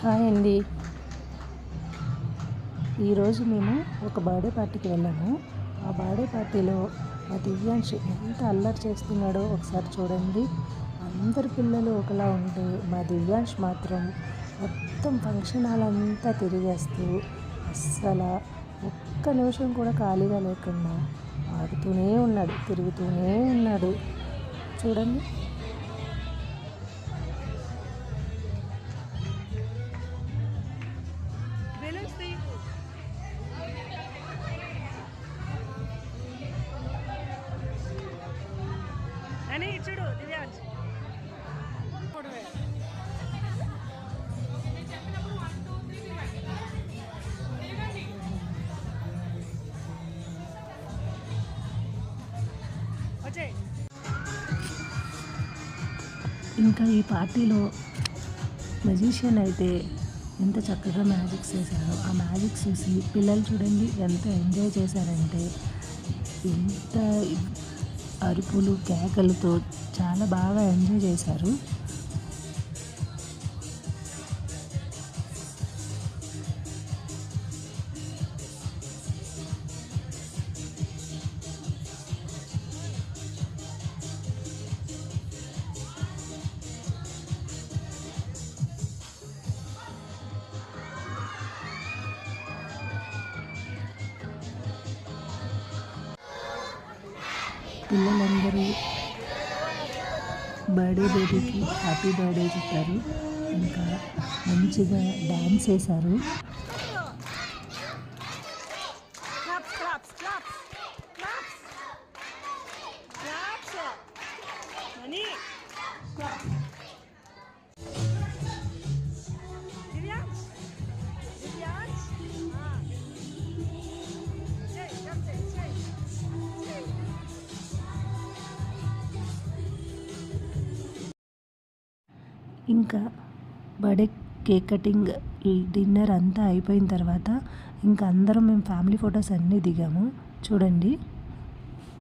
Hi అండి. ఈరోజు మేము ఒక బర్త్డే పార్టీకి వెళ్ళాము. ఆ బర్త్డే పార్టీలో మా దివ్యాంశ్ ఎంత అల్లరి చేస్తున్నాడో ఒకసారి చూడండి. అందరు పిల్లలు ఒకలా ఉంటే మా దివ్యాంశ్ మాత్రం మొత్తం ఫంక్షన్ హాల్ అంతా తిరిగేస్తూ అస్సలు ఒక్క నిమిషం కూడా ఖాళీగా లేకుండా ఆడుతూనే ఉన్నాడు, తిరుగుతూనే ఉన్నాడు. చూడండి. అని చూడు దివ్యాంశ్ ఇంకా ఈ పార్టీలో మెజిషియన్ అయితే ఎంత చక్కగా మ్యాజిక్స్ చేశారో ఆ మ్యాజిక్స్ చూసి పిల్లలు చూడండి ఎంత ఎంజాయ్ చేశారంటే, ఎంత అరుపులు కేకలతో చాలా బాగా ఎంజాయ్ చేశారు. పిల్లలందరూ బర్త్డే బేబీకి హ్యాపీ బర్త్డే చెప్పారు. ఇంకా మంచిగా డ్యాన్స్ చేశారు. ఇంకా బర్త్డే కేక్ కటింగ్, డిన్నర్ అంతా అయిపోయిన తర్వాత ఇంకా అందరం మేము ఫ్యామిలీ ఫొటోస్ అన్నీ దిగాము. చూడండి.